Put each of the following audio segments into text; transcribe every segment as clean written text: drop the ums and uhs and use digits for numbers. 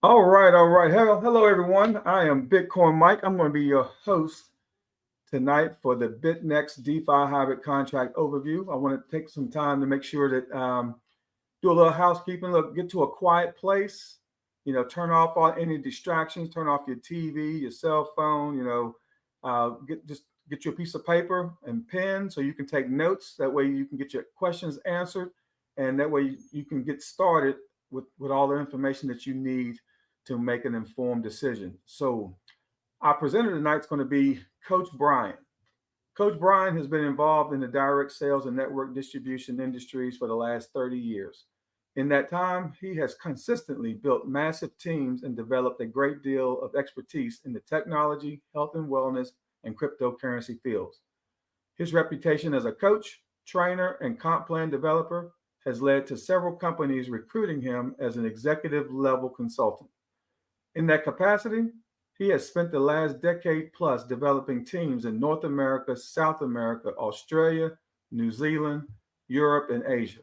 All right, all right. Hello, everyone. I am Bitcoin Mike. I'm going to be your host tonight for the Bytnex DeFi hybrid contract overview. I want to take some time to make sure that do a little housekeeping. Look, get to a quiet place. Turn off all any distractions. Turn off your TV, your cell phone. Get you a piece of paper and pen so you can take notes. That way you can get your questions answered, and that way you can get started with all the information that you need to make an informed decision. So our presenter tonight is going to be Coach Brian. Coach Brian has been involved in the direct sales and network distribution industries for the last 30 years. In that time, he has consistently built massive teams and developed a great deal of expertise in the technology, health and wellness, and cryptocurrency fields. His reputation as a coach, trainer, and comp plan developer has led to several companies recruiting him as an executive level consultant. In that capacity, he has spent the last decade plus developing teams in North America, South America, Australia, New Zealand, Europe, and Asia,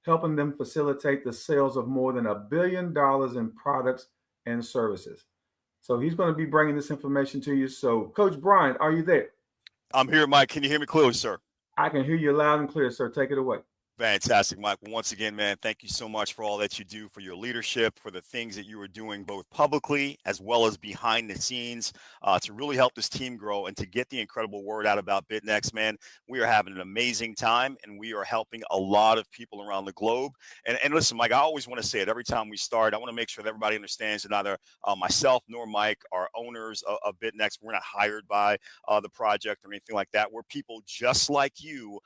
helping them facilitate the sales of more than $1 billion in products and services. So he's going to be bringing this information to you. So, Coach Brian, are you there? I'm here, Mike. Can you hear me clearly, sir? I can hear you loud and clear, sir. Take it away. Fantastic, Mike. Well, once again, man, thank you so much for all that you do, for your leadership, for the things that you are doing both publicly as well as behind the scenes to really help this team grow and to get the incredible word out about Bytnex, man. We are having an amazing time and we are helping a lot of people around the globe. And listen, Mike, I always want to say it every time we start. I want to make sure that everybody understands that neither myself nor Mike are owners of Bytnex. We're not hired by the project or anything like that. We're people just like you,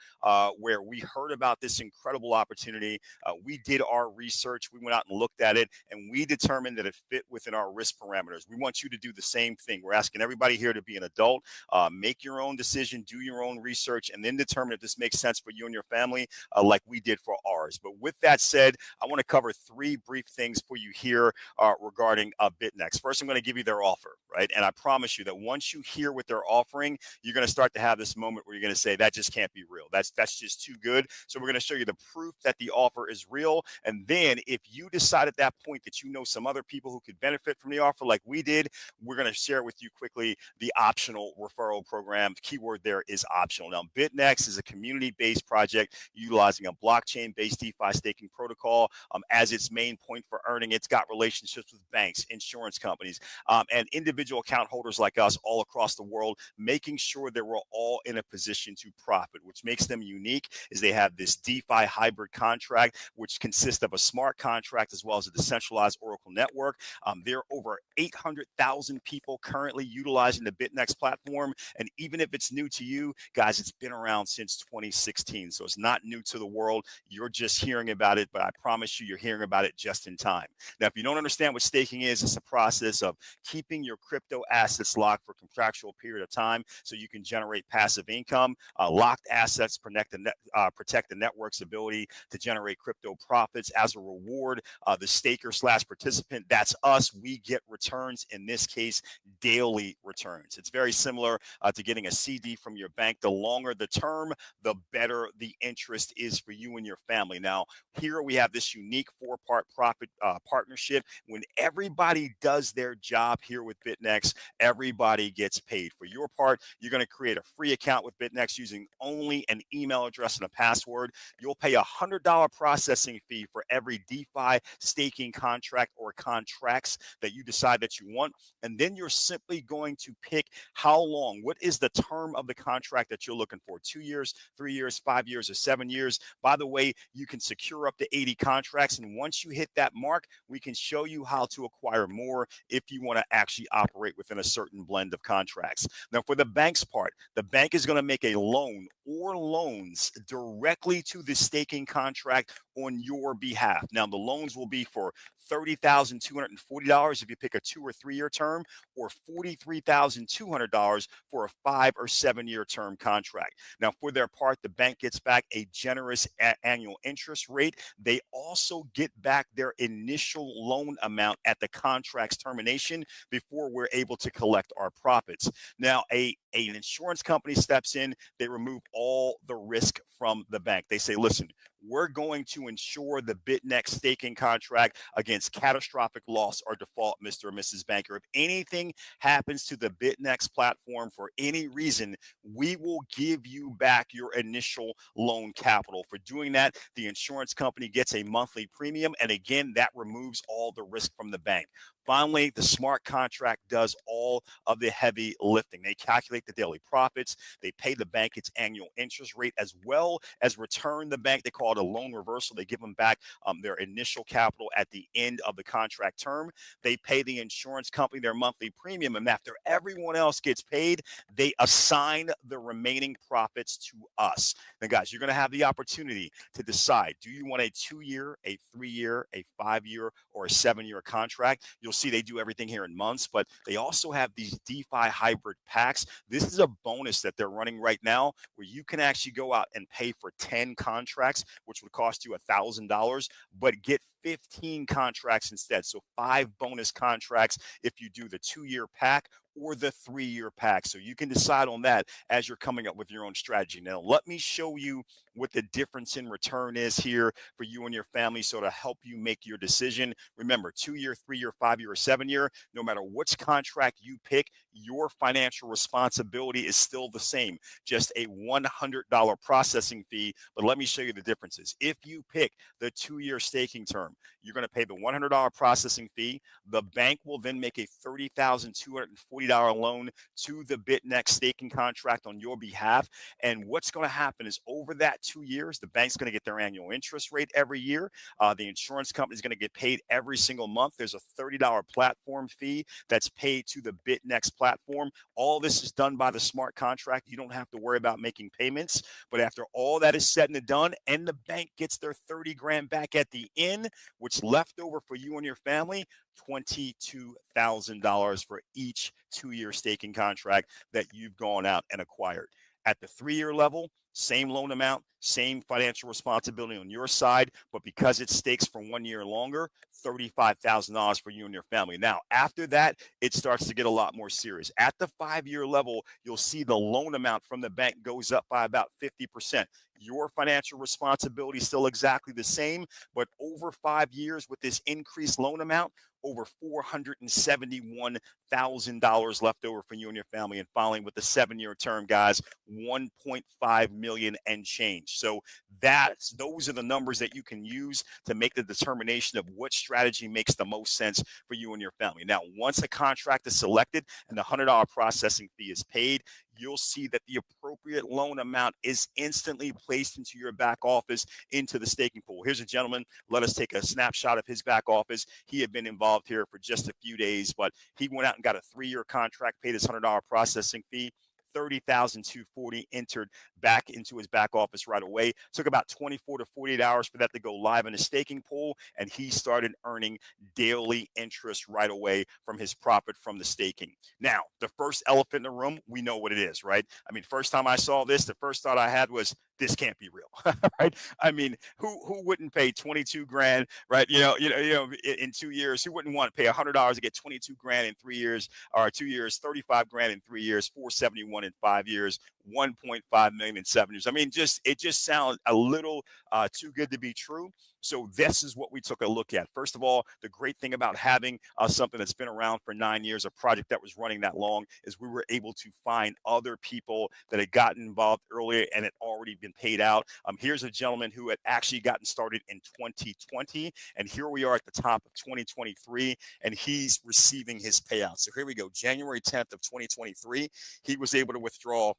where we heard about this incredible opportunity. We did our research. We went out and looked at it, and we determined that it fit within our risk parameters. We want you to do the same thing. We're asking everybody here to be an adult, make your own decision, do your own research, and then determine if this makes sense for you and your family, like we did for ours. But with that said, I want to cover three brief things for you here regarding Bytnex. First, I'm going to give you their offer, right? And I promise you that once you hear what they're offering, you're going to start to have this moment where you're going to say, that just can't be real. That's just too good. So we're going to show you the proof that the offer is real. And then if you decide at that point that you know some other people who could benefit from the offer like we did, we're going to share with you quickly the optional referral program. The keyword there is optional. Now, Bytnex is a community-based project utilizing a blockchain-based DeFi staking protocol as its main point for earning. It's got relationships with banks, insurance companies, and individual account holders like us all across the world, making sure that we're all in a position to profit. Which makes them unique is they have this DeFi hybrid contract, which consists of a smart contract as well as a decentralized Oracle network. There are over 800,000 people currently utilizing the Bytnex platform. And even if it's new to you, guys, it's been around since 2016. So it's not new to the world. You're just hearing about it, but I promise you, you're hearing about it just in time. Now, if you don't understand what staking is, it's a process of keeping your crypto assets locked for a contractual period of time so you can generate passive income. Locked assets protect the network's ability to generate crypto profits. As a reward, the staker / participant, that's us, we get returns, in this case, daily returns. It's very similar to getting a CD from your bank. The longer the term, the better the interest is for you and your family. Now, here we have this unique four-part profit partnership. When everybody does their job here with Bytnex, everybody gets paid. For your part, you're going to create a free account with Bytnex using only an email address and a password. You'll pay $100 processing fee for every DeFi staking contract or contracts that you decide that you want. And then you're simply going to pick how long, what is the term of the contract that you're looking for? 2 years, 3 years, 5 years, or 7 years. By the way, you can secure up to 80 contracts. And once you hit that mark, we can show you how to acquire more if you want to actually operate within a certain blend of contracts. Now, for the bank's part, the bank is going to make a loan or loans directly to the staking contract on your behalf. Now, the loans will be for $30,240 if you pick a 2 or 3 year term, or $43,200 for a 5 or 7 year term contract. Now, for their part, the bank gets back a generous annual interest rate. They also get back their initial loan amount at the contract's termination before we're able to collect our profits. Now, an insurance company steps in, they remove all the risk from the bank. They say, listen, we're going to insure the Bytnex staking contract against catastrophic loss or default, Mr. or Mrs. Banker. If anything happens to the Bytnex platform for any reason, we will give you back your initial loan capital. For doing that, the insurance company gets a monthly premium, and again, that removes all the risk from the bank. Finally, the smart contract does all of the heavy lifting. They calculate the daily profits. They pay the bank its annual interest rate, as well as return the bank. They call it a loan reversal. They give them back their initial capital at the end of the contract term. They pay the insurance company their monthly premium, and after everyone else gets paid, they assign the remaining profits to us. Now, guys, you're going to have the opportunity to decide, do you want a 2-year, a 3-year, a 5-year, or a 7-year contract? You'll see they do everything here in months, but they also have these DeFi hybrid packs. This is a bonus that they're running right now where you can actually go out and pay for 10 contracts, which would cost you $1,000, but get 15 contracts instead. So 5 bonus contracts if you do the 2-year pack or the 3-year pack. So you can decide on that as you're coming up with your own strategy. Now, let me show you what the difference in return is here for you and your family, so to help you make your decision. Remember, 2-year, 3-year, 5-year, or 7-year, no matter which contract you pick, your financial responsibility is still the same, just a $100 processing fee. But let me show you the differences. If you pick the 2-year staking term, you're going to pay the $100 processing fee. The bank will then make a $30,240 loan to the Bytnex staking contract on your behalf. And what's going to happen is, over that 2 years, the bank's going to get their annual interest rate every year. The insurance company is going to get paid every single month. There's a $30 platform fee that's paid to the Bytnex platform. All this is done by the smart contract. You don't have to worry about making payments. But after all that is said and done, and the bank gets their 30 grand back at the end, which left over for you and your family, $22,000 for each 2-year staking contract that you've gone out and acquired. At the 3-year level, same loan amount, same financial responsibility on your side, but because it stakes for 1 year longer, $35,000 for you and your family. Now, after that, it starts to get a lot more serious. At the 5-year level, you'll see the loan amount from the bank goes up by about 50%. Your financial responsibility is still exactly the same, but over 5 years with this increased loan amount, over $471,000 left over for you and your family. And finally, with the 7-year term, guys, $1.5 million and change. So those are the numbers that you can use to make the determination of what strategy makes the most sense for you and your family. Now, once a contract is selected and the $100 processing fee is paid, you'll see that the appropriate loan amount is instantly placed into your back office, into the staking pool. Here's a gentleman. Let us take a snapshot of his back office. He had been involved here for just a few days, but he went out and got a 3-year contract, paid his $100 processing fee. $30,240 entered back into his back office right away. Took about 24 to 48 hours for that to go live in the staking pool, and he started earning daily interest right away from his profit from the staking. Now, the first elephant in the room, we know what it is, right? I mean, first time I saw this, the first thought I had was, this can't be real, right? I mean, who wouldn't pay 22 grand, right? In 2 years, who wouldn't want to pay $100 to get 22 grand in 3 years, or 2 years, 35 grand in 3 years, 471 in 5 years, 1.5 million in 7 years. I mean, it just sounds a little too good to be true. So this is what we took a look at. First of all, the great thing about having something that's been around for 9 years, a project that was running that long, is we were able to find other people that had gotten involved earlier and had already been paid out. Here's a gentleman who had actually gotten started in 2020, and here we are at the top of 2023, and he's receiving his payout. So here we go, January 10th of 2023, he was able to withdraw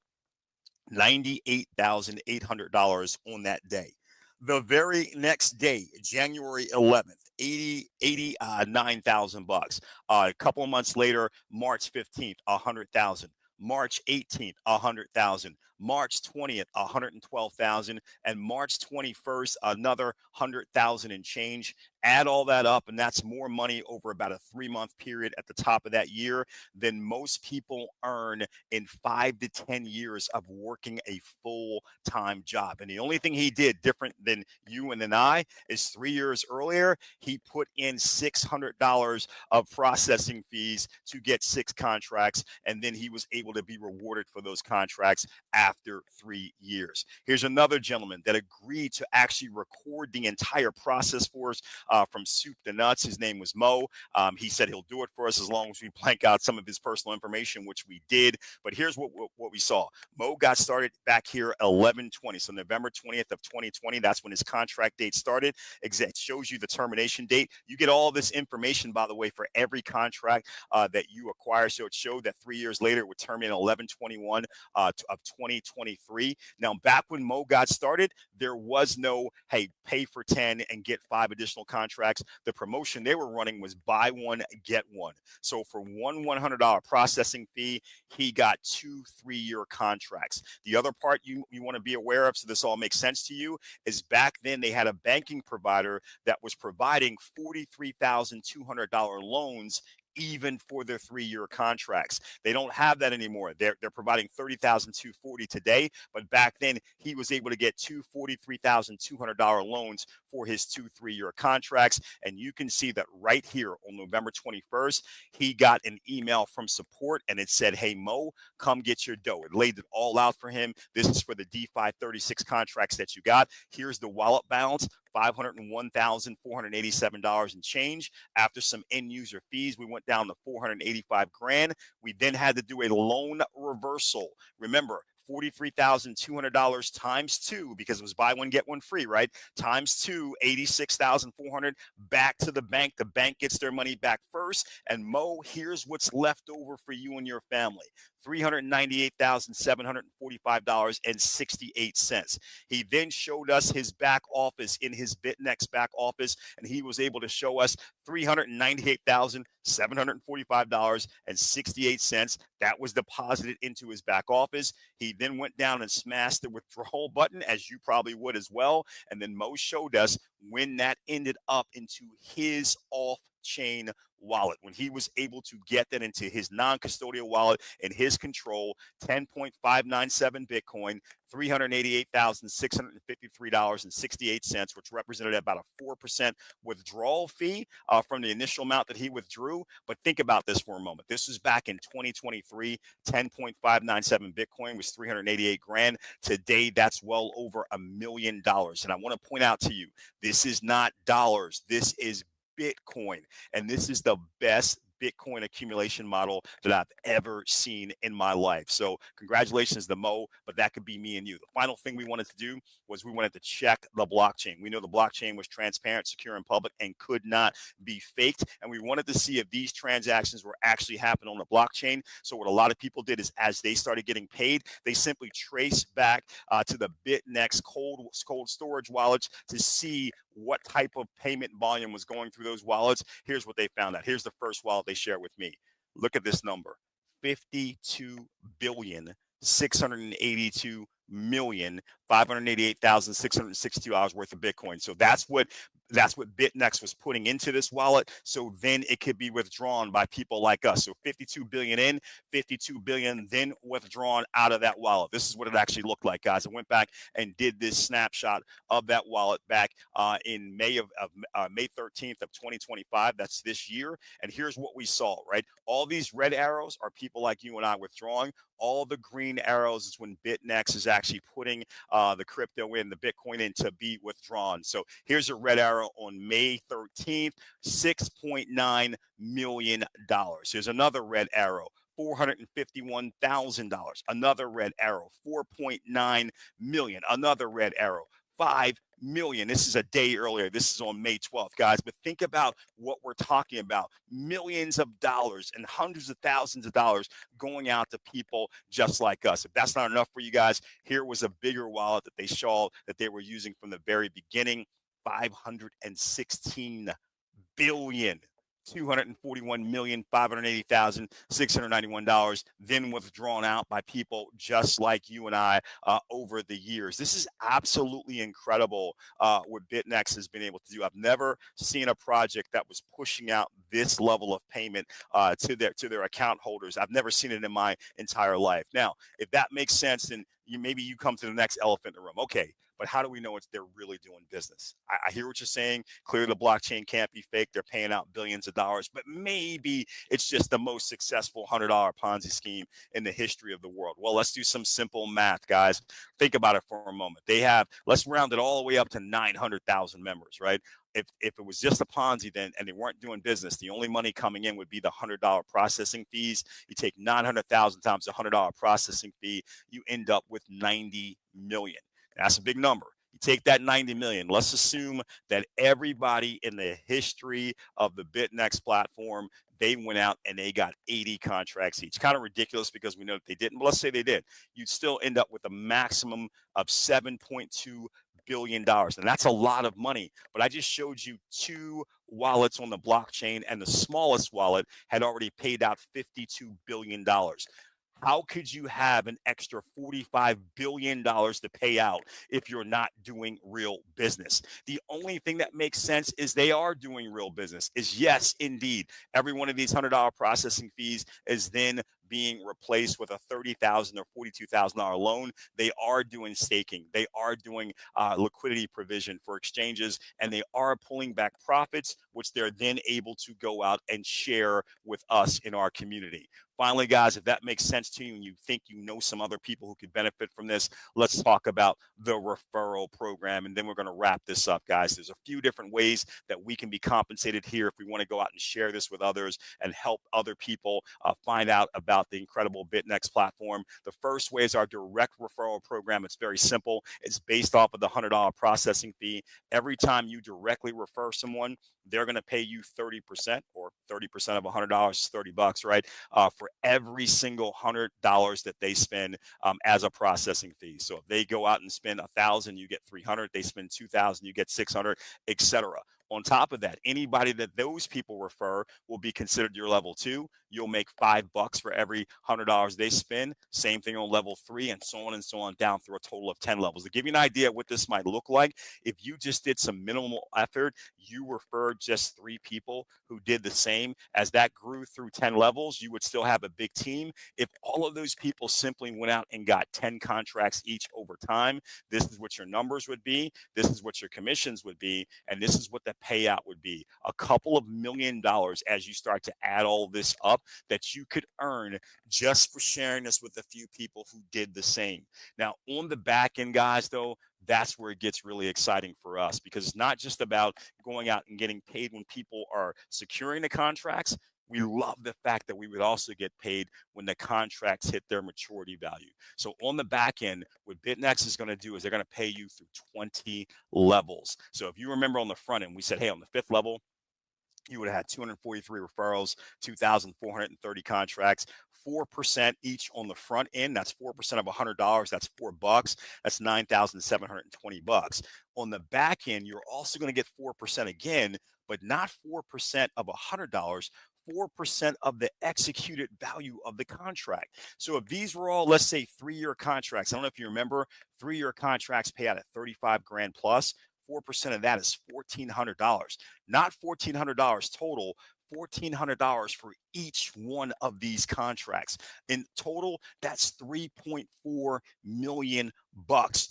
$98,800 on that day. The very next day, January 11th, 89,000 bucks. A couple of months later, March 15th, 100,000. March 18th, 100,000. March 20th, 112,000, and March 21st, another 100,000 and change. Add all that up, and that's more money over about a 3-month period at the top of that year than most people earn in 5 to 10 years of working a full-time job. And the only thing he did different than you and than I is 3 years earlier, he put in $600 of processing fees to get 6 contracts, and then he was able to be rewarded for those contracts after after 3 years. Here's another gentleman that agreed to actually record the entire process for us from soup to nuts. His name was Mo. He said he'll do it for us as long as we blank out some of his personal information, which we did. But here's what we saw. Mo got started back here 11/20, so November 20th of 2020. That's when his contract date started. It shows you the termination date. You get all this information, by the way, for every contract that you acquire. So it showed that 3 years later it would terminate 11/21 of 2023. Now, back when Mo got started, there was no, hey, pay for 10 and get 5 additional contracts. The promotion they were running was buy one, get one. So for one $100 processing fee, he got 2 3-year contracts. The other part you want to be aware of, so this all makes sense to you, is back then they had a banking provider that was providing $43,200 loans even for their 3-year contracts. They don't have that anymore. They're providing $30,240 today, but back then he was able to get 2 $43,200 loans for his 2 3-year contracts. And you can see that right here on November 21st, he got an email from support and it said, hey, Mo, come get your dough. It laid it all out for him. This is for the DeFi 36 contracts that you got. Here's the wallet balance, $501,487 and change. After some end user fees, we went down to 485 grand. We then had to do a loan reversal. Remember, $43,200 times 2, because it was buy one, get one free, right? Times 2, $86,400 back to the bank. The bank gets their money back first. And Mo, here's what's left over for you and your family. $398,745.68. He then showed us his back office in his Bytnex back office, and he was able to show us $398,745.68. That was deposited into his back office. He then went down and smashed the withdrawal button, as you probably would as well. And then Mo showed us when that ended up into his off-chain wallet, when he was able to get that into his non-custodial wallet in his control. 10.597 Bitcoin, $388,653.68, which represented about a 4% withdrawal fee from the initial amount that he withdrew. But think about this for a moment. This was back in 2023. 10.597 Bitcoin was 388 grand. Today, that's well over $1 million. And I want to point out to you, this is not dollars. This is Bitcoin. And this is the best Bitcoin accumulation model that I've ever seen in my life. So congratulations to Mo, but that could be me and you. The final thing we wanted to do was we wanted to check the blockchain. We know the blockchain was transparent, secure, and public and could not be faked. And we wanted to see if these transactions were actually happening on the blockchain. So what a lot of people did is, as they started getting paid, they simply traced back to the Bytnex cold storage wallets to see what type of payment volume was going through those wallets. Here's what they found out. Here's the first wallet they shared with me. Look at this number: 52,682,588,662 hours worth of Bitcoin. So that's what Bytnex was putting into this wallet, so then it could be withdrawn by people like us. So 52 billion in, 52 billion then withdrawn out of that wallet. This is what it actually looked like, guys. I went back and did this snapshot of that wallet back in May 13th of 2025. That's this year. And here's what we saw, right? All these red arrows are people like you and I withdrawing. All the green arrows is when Bytnex is actually putting the crypto in, the Bitcoin in, to be withdrawn. So here's a red arrow on May 13th, $6.9 million. Here's another red arrow, $451,000. Another red arrow, 4.9 million. Another red arrow, 5 million. This is a day earlier. This is on May 12th, guys. But think about what we're talking about. Millions of dollars and hundreds of thousands of dollars going out to people just like us. If that's not enough for you guys, here was a bigger wallet that they showed that they were using from the very beginning. 516 billion. $241,580,691 then withdrawn out by people just like you and I over the years. This is absolutely incredible what Bytnex has been able to do. I've never seen a project that was pushing out this level of payment to their account holders. I've never seen it in my entire life. Now, if that makes sense, then maybe you come to the next elephant in the room. Okay, but how do we know they're really doing business? I hear what you're saying. Clearly, the blockchain can't be fake. They're paying out billions of dollars, but maybe it's just the most successful $100 Ponzi scheme in the history of the world. Well, let's do some simple math, guys. Think about it for a moment. They have, let's round it all the way up to 900,000 members, right? If it was just a Ponzi then and they weren't doing business, the only money coming in would be the $100 processing fees. You take 900,000 times the $100 processing fee, you end up with 90 million. That's a big number. You take that 90 million. Let's assume that everybody in the history of the Bytnex platform, they went out and they got 80 contracts each. Kind of ridiculous because we know that they didn't, but let's say they did. You'd still end up with a maximum of $7.2 billion. And that's a lot of money. But I just showed you two wallets on the blockchain, and the smallest wallet had already paid out $52 billion. How could you have an extra $45 billion to pay out if you're not doing real business? The only thing that makes sense is they are doing real business. Is yes, indeed, every one of these $100 processing fees is then being replaced with a $30,000 or $42,000 loan. They are doing staking. They are doing liquidity provision for exchanges, and they are pulling back profits, which they're then able to go out and share with us in our community. Finally, guys, if that makes sense to you and you think you know some other people who could benefit from this, let's talk about the referral program, and then we're going to wrap this up, guys. There's a few different ways that we can be compensated here if we want to go out and share this with others and help other people find out about the incredible Bytnex platform. The first way is our direct referral program. It's very simple. It's based off of the $100 processing fee. Every time you directly refer someone, they're going to pay you 30%, or 30% of $100 is $30, right? For every single $100 that they spend as a processing fee. So if they go out and spend $1,000, you get $300. They spend $2,000, you get $600, etc. On top of that, anybody that those people refer will be considered your level 2. You'll make $5 for every $100 they spend. Same thing on level 3, and so on down through a total of 10 levels. To give you an idea of what this might look like, if you just did some minimal effort, you referred just 3 people who did the same. As that grew through 10 levels, you would still have a big team. If all of those people simply went out and got 10 contracts each over time, this is what your numbers would be. This is what your commissions would be. And this is what the payout would be. A couple of $1 million as you start to add all this up that you could earn just for sharing this with a few people who did the same. Now, on the back end, guys, though, that's where it gets really exciting for us, because it's not just about going out and getting paid when people are securing the contracts. We love the fact that we would also get paid when the contracts hit their maturity value. So on the back end, what Bytnex is going to do is they're going to pay you through 20 levels. So if you remember on the front end, we said, hey, on the 5th level, you would have had 243 referrals, 2,430 contracts, 4% each on the front end. That's 4% of $100. That's $4. That's $9,720. On the back end, you're also going to get 4% again, but not 4% of $100. 4% of the executed value of the contract. So if these were all, let's say, 3-year contracts, I don't know if you remember, 3-year contracts pay out at 35 grand plus. 4% of that is $1,400, not $1,400 total, $1,400 for each one of these contracts. In total, that's $3.4 million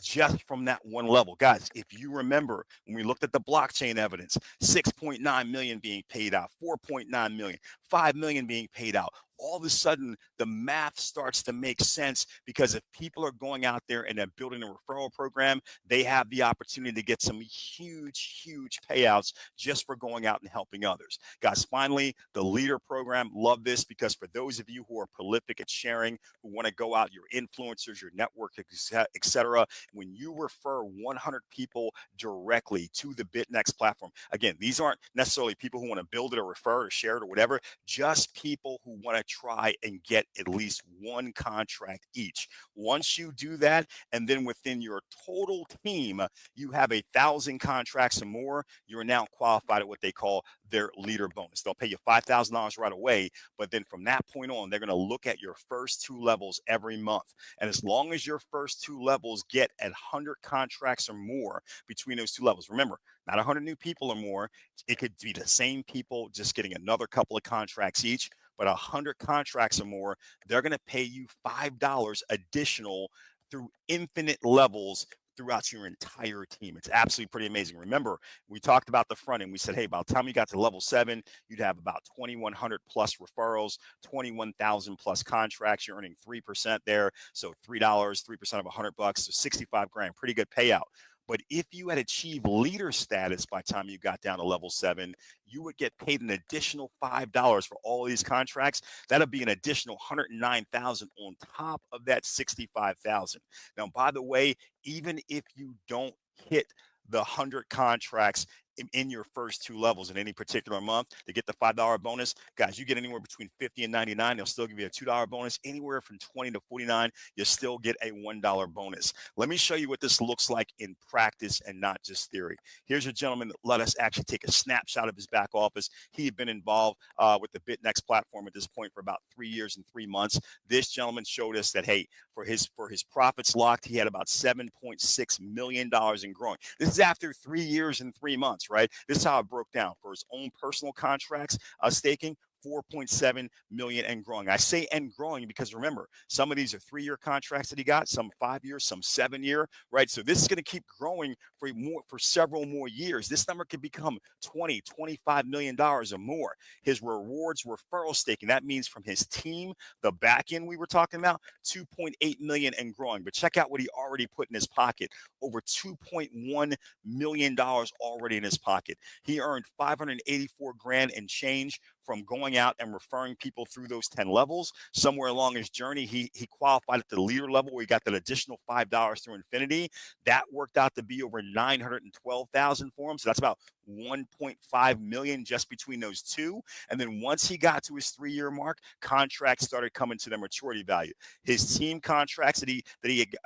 just from that one level. Guys, if you remember when we looked at the blockchain evidence, 6.9 million being paid out, 4.9 million, 5 million being paid out. All of a sudden, the math starts to make sense, because if people are going out there and they're building a referral program, they have the opportunity to get some huge payouts just for going out and helping others. Guys, finally, the leader program, love this, because for those of you who are prolific at sharing, who want to go out, your influencers, your network, etc., when you refer 100 people directly to the Bytnex platform, again, these aren't necessarily people who want to build it or refer or share it or whatever, just people who want to try and get at least one contract each. Once you do that, and then within your total team, you have 1,000 contracts or more, you're now qualified at what they call their leader bonus. They'll pay you $5,000 right away, but then from that point on, they're going to look at your first 2 levels every month. And as long as your first 2 levels get 100 contracts or more between those 2 levels, remember, not 100 new people or more, it could be the same people just getting another couple of contracts each, but 100 contracts or more, they're going to pay you $5 additional through infinite levels throughout your entire team. It's absolutely pretty amazing. Remember, we talked about the front end. We said, hey, by the time you got to level 7, you'd have about 2,100 plus referrals, 21,000 plus contracts. You're earning 3% there. So $3, 3% of $100, so 65 grand, pretty good payout. But if you had achieved leader status by the time you got down to level 7, you would get paid an additional $5 for all these contracts. That'd be an additional 109,000 on top of that 65,000. Now, by the way, even if you don't hit the 100 contracts in your first 2 levels in any particular month to get the $5 bonus, guys, you get anywhere between 50 and 99. They'll still give you a $2 bonus. Anywhere from 20 to 49, you still get a $1 bonus. Let me show you what this looks like in practice and not just theory. Here's a gentleman that let us actually take a snapshot of his back office. He had been involved with the Bytnex platform at this point for about 3 years and 3 months. This gentleman showed us that, hey, for his profits locked, he had about $7.6 million in growing. This is after 3 years and 3 months, right? This is how it broke down for his own personal contracts, staking. 4.7 million and growing. I say and growing because remember, some of these are 3-year contracts that he got, some 5 years, some 7-year, right? So this is going to keep growing for several more years. This number could become 20, $25 million or more. His rewards referral staking, that means from his team, the back end we were talking about, 2.8 million and growing. But check out what he already put in his pocket, over $2.1 million already in his pocket. He earned 584 grand and change from going out and referring people through those 10 levels. Somewhere along his journey, he qualified at the leader level where he got that additional $5 through infinity. That worked out to be over 912,000 for him. So that's about 1.5 million just between those two. And then once he got to his 3-year mark, contracts started coming to their maturity value. His team contracts that he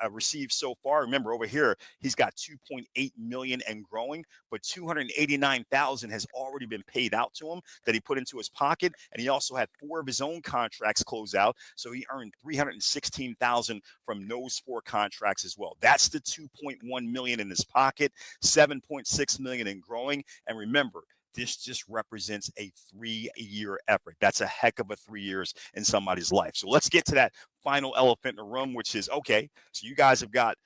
received so far, remember over here, he's got 2.8 million and growing, but 289,000 has already been paid out to him that he put into his pocket. And he also had 4 of his own contracts close out. So he earned 316,000 from those 4 contracts as well. That's the 2.1 million in his pocket, 7.6 million in growing. And remember, this just represents a 3-year effort. That's a heck of a 3 years in somebody's life. So let's get to that final elephant in the room, which is, okay, so you guys have got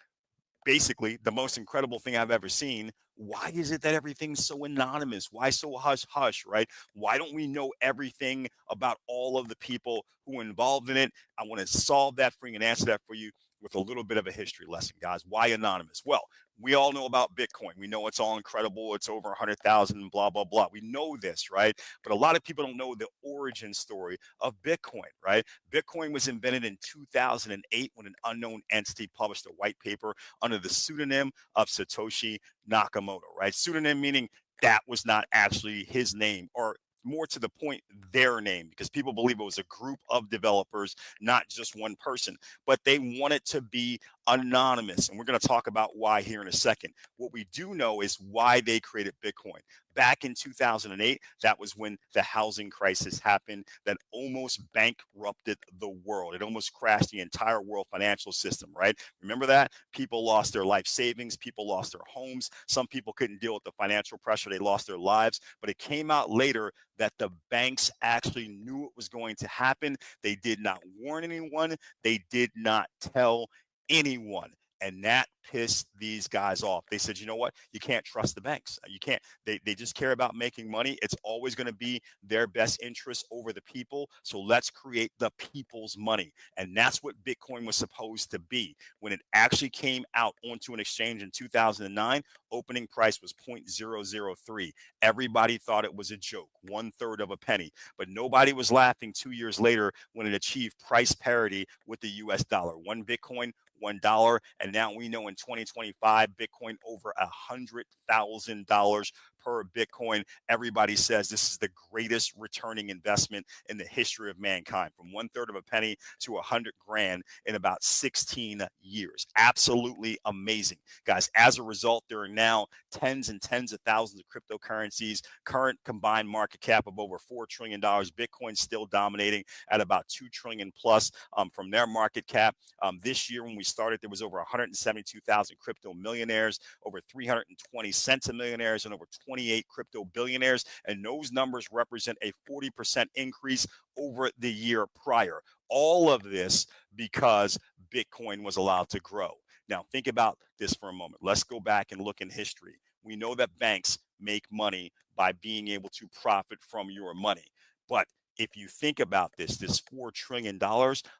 basically the most incredible thing I've ever seen. Why is it that everything's so anonymous? Why so hush hush, right? Why don't we know everything about all of the people who are involved in it? I want to solve that for you and answer that for you with a little bit of a history lesson, guys. Why anonymous? Well, we all know about Bitcoin. We know it's all incredible. It's over 100,000, blah, blah, blah. We know this, right? But a lot of people don't know the origin story of Bitcoin, right? Bitcoin was invented in 2008 when an unknown entity published a white paper under the pseudonym of Satoshi Nakamoto, right? Pseudonym meaning that was not actually his name, or more to the point, their name, because people believe it was a group of developers, not just one person, but they want it to be anonymous. And we're going to talk about why here in a second. What we do know is why they created Bitcoin. Back in 2008, that was when the housing crisis happened that almost bankrupted the world. It almost crashed the entire world financial system, right? Remember that? People lost their life savings. People lost their homes. Some people couldn't deal with the financial pressure. They lost their lives. But it came out later that the banks actually knew it was going to happen. They did not warn anyone. They did not tell anyone. And that pissed these guys off. They said, you know what? You can't trust the banks. You can't. They just care about making money. It's always going to be their best interest over the people. So let's create the people's money. And that's what Bitcoin was supposed to be. When it actually came out onto an exchange in 2009, opening price was 0.003. Everybody thought it was a joke, 1/3 of a penny. But nobody was laughing 2 years later when it achieved price parity with the US dollar. One Bitcoin, $1. And now we know in 2025, Bitcoin over $100,000 per Bitcoin. Everybody says this is the greatest returning investment in the history of mankind, from 1/3 of a penny to 100 grand in about 16 years. Absolutely amazing, guys. As a result, there are now tens and tens of thousands of cryptocurrencies, current combined market cap of over $4 trillion. Bitcoin still dominating at about 2 trillion plus from their market cap. This year, when we started, there was over 172,000 crypto millionaires, over 320 centimillionaires, and over 28 crypto billionaires. And those numbers represent a 40% increase over the year prior. All of this because Bitcoin was allowed to grow. Now, think about this for a moment. Let's go back and look in history. We know that banks make money by being able to profit from your money. But if you think about this $4 trillion,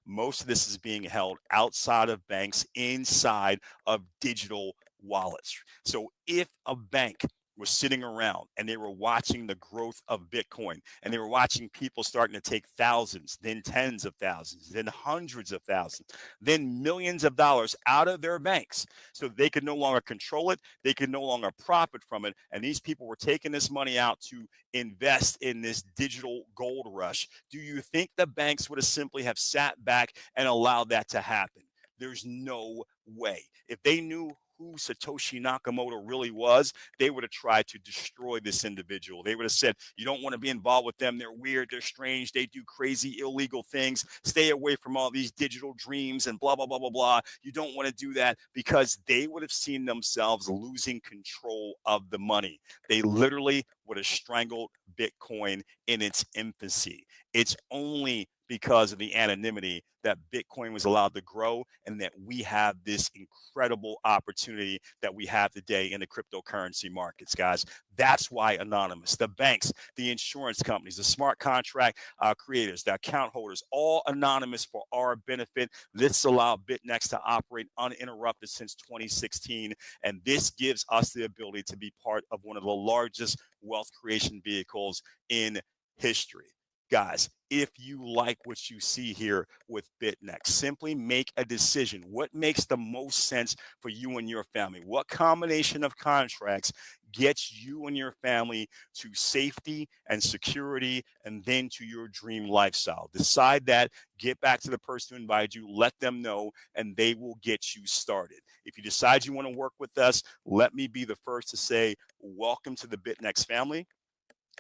most of this is being held outside of banks, inside of digital wallets. So if a bank was sitting around and they were watching the growth of Bitcoin, and they were watching people starting to take thousands, then tens of thousands, then hundreds of thousands, then millions of dollars out of their banks, so they could no longer control it, they could no longer profit from it, and these people were taking this money out to invest in this digital gold rush, do you think the banks would have simply have sat back and allowed that to happen? There's no way. If they knew who Satoshi Nakamoto really was, they would have tried to destroy this individual. They would have said, you don't want to be involved with them. They're weird. They're strange. They do crazy, illegal things. Stay away from all these digital dreams and blah, blah, blah, blah, blah. You don't want to do that, because they would have seen themselves losing control of the money. They literally would have strangled Bitcoin in its infancy. It's only because of the anonymity that Bitcoin was allowed to grow, and that we have this incredible opportunity that we have today in the cryptocurrency markets, guys. That's why anonymous, the banks, the insurance companies, the smart contract creators, the account holders, all anonymous for our benefit. This allowed Bytnex to operate uninterrupted since 2016, and this gives us the ability to be part of one of the largest wealth creation vehicles in history. Guys, if you like what you see here with Bytnex, simply make a decision. What makes the most sense for you and your family? What combination of contracts gets you and your family to safety and security, and then to your dream lifestyle? Decide that, get back to the person who invited you, let them know, and they will get you started. If you decide you want to work with us, let me be the first to say, welcome to the Bytnex family.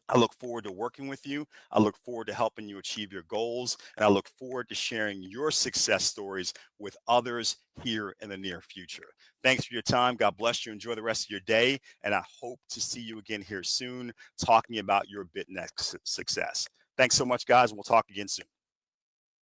I look forward to working with you. I look forward to helping you achieve your goals. And I look forward to sharing your success stories with others here in the near future. Thanks for your time. God bless you. Enjoy the rest of your day. And I hope to see you again here soon, talking about your Bytnex success. Thanks so much, guys. And we'll talk again soon.